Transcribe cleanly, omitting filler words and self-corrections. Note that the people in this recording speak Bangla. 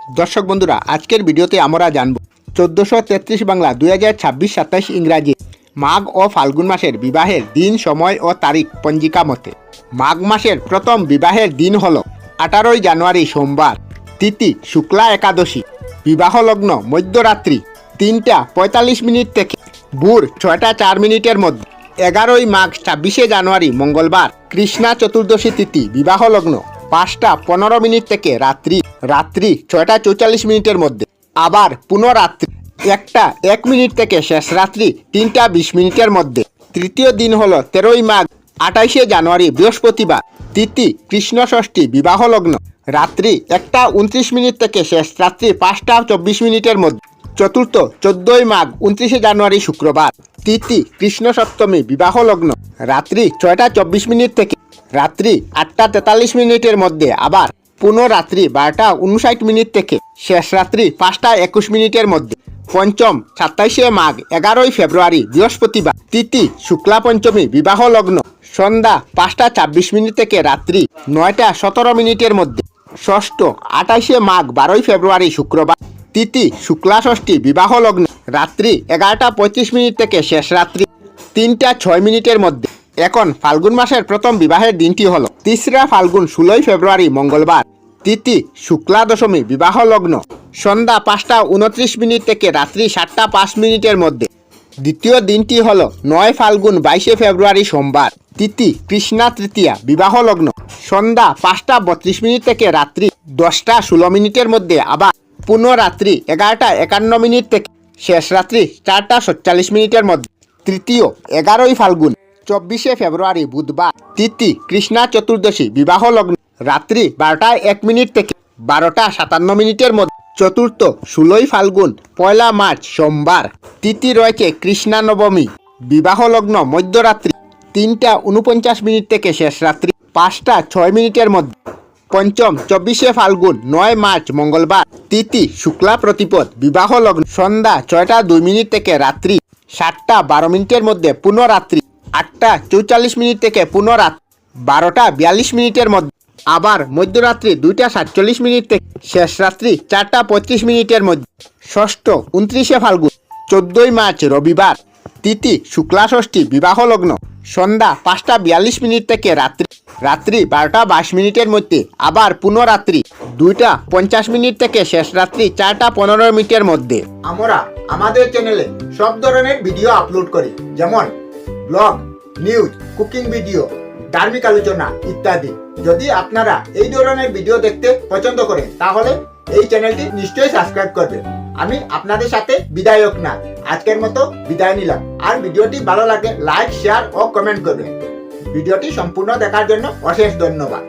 দর্শক বন্ধুরা, আজকের ভিডিওতে আমরা জানব 1433 বাংলা 2026-27 ইংরাজি মাঘ ও ফাল্গুন মাসের বিবাহের দিন, সময় ও তারিখ পঞ্জিকা মতে। মাঘ মাসের প্রথম বিবাহের দিন হল 18 জানুয়ারি সোমবার, তিথি শুক্লা একাদশী, বিবাহ লগ্ন মধ্যরাত্রি 3:45 থেকে ভোর 6:04 মধ্যে। 11 মাঘ 26 জানুয়ারি মঙ্গলবার, কৃষ্ণা চতুর্দশী তিথি, বিবাহ লগ্ন 5:15 থেকে রাত্রি 6:44 মধ্যে। আবার পুনরাত্রি 1:01 থেকে শেষ রাত্রি 3:20 মধ্যে। তৃতীয় দিন হল 13 মাঘ 28 জানুয়ারি বৃহস্পতিবার, তিথি কৃষ্ণ ষষ্ঠী, বিবাহ লগ্ন রাত্রি 1:29 থেকে শেষ রাত্রি 5:24 মধ্যে। চতুর্থ 14 মাঘ 29 জানুয়ারি শুক্রবার, তিথি কৃষ্ণ সপ্তমী, বিবাহ লগ্ন রাত্রি 6:24 থেকে রাত্রি 8:43 মধ্যে। আবার পুনরাত্রি 12:59 থেকে শেষ রাত্রি 5:21 মধ্যে। পঞ্চম 27 মাঘ 11 ফেব্রুয়ারি বৃহস্পতিবার, তিথি শুক্লা পঞ্চমী, বিবাহ লগ্ন সন্ধ্যা 5:26 থেকে রাত্রি 9:17 মধ্যে। ষষ্ঠ 28 মাঘ 12 ফেব্রুয়ারি শুক্রবার, তিথি শুক্লা ষষ্ঠী, বিবাহ লগ্ন রাত্রি 11:35 থেকে শেষ রাত্রি 3:06 মধ্যে। এখন ফাল্গুন মাসের প্রথম বিবাহের দিনটি হল 3রা ফাল্গুন 16 ফেব্রুয়ারি মঙ্গলবার, তিথি শুক্লা দশমী, বিবাহ লগ্ন সন্ধ্যা 5:29 থেকে রাত্রি 7:05 মধ্যে। দ্বিতীয় দিনটি হল 9 ফাল্গুন 22 ফেব্রুয়ারি সোমবার, তিথি কৃষ্ণা তৃতীয়া, বিবাহ লগ্ন সন্ধ্যা 5:32 থেকে রাত্রি 10:16 মধ্যে। আবার পুনরাত্রি 11:51 থেকে শেষ রাত্রি 4:47 মধ্যে। তৃতীয় 11 ফাল্গুন 24 ফেব্রুয়ারি বুধবার, তিথি কৃষ্ণা চতুর্দশী, বিবাহ লগ্ন রাত্রি 12:01 থেকে 12:57 মধ্যে। চতুর্থ 16 ফাল্গুন 1 মার্চ সোমবার, তিথি রয়েছে কৃষ্ণা নবমী, বিবাহ লগ্ন মধ্যরাত্রি 3:49 থেকে শেষ রাত্রি 5:06 মধ্যে। পঞ্চম 24 ফাল্গুন 9 মার্চ মঙ্গলবার, তিথি শুক্লা প্রতিপদ, বিবাহ লগ্ন সন্ধ্যা 6:02 থেকে রাত্রি 7:12 মধ্যে। পুনরাত্রি 8:44 থেকে পুনরাত্রি 12:42 মধ্যে। আবার মধ্যরাত্রি 2:47 থেকে শেষ রাত্রি 4:35 মধ্যে। ষষ্ঠ 29 ফাল্গুন 14 মার্চ রবিবার, তিথি শুক্লা ষষ্ঠী, বিবাহ লগ্ন সন্ধ্যা 5:42 থেকে রাত্রি 12:22 মধ্যে। আবার পুনরাত্রি 2:50 থেকে শেষ রাত্রি 4:15 মধ্যে। আমরা আমাদের চ্যানেলে সব ধরনের ভিডিও আপলোড করি, যেমন ব্লগ, নিউজ, কুকিং ভিডিও, ধার্মিক আলোচনা ইত্যাদি। যদি আপনারা এই ধরনের ভিডিও দেখতে পছন্দ করেন তাহলে এই চ্যানেলটি নিশ্চয়ই সাবস্ক্রাইব করবেন। আমি আপনাদের সাথে বিদায়ক না, আজকের মতো বিদায় নিলাম। আর ভিডিওটি ভালো লাগে লাইক, শেয়ার ও কমেন্ট করবেন। ভিডিওটি সম্পূর্ণ দেখার জন্য অশেষ ধন্যবাদ।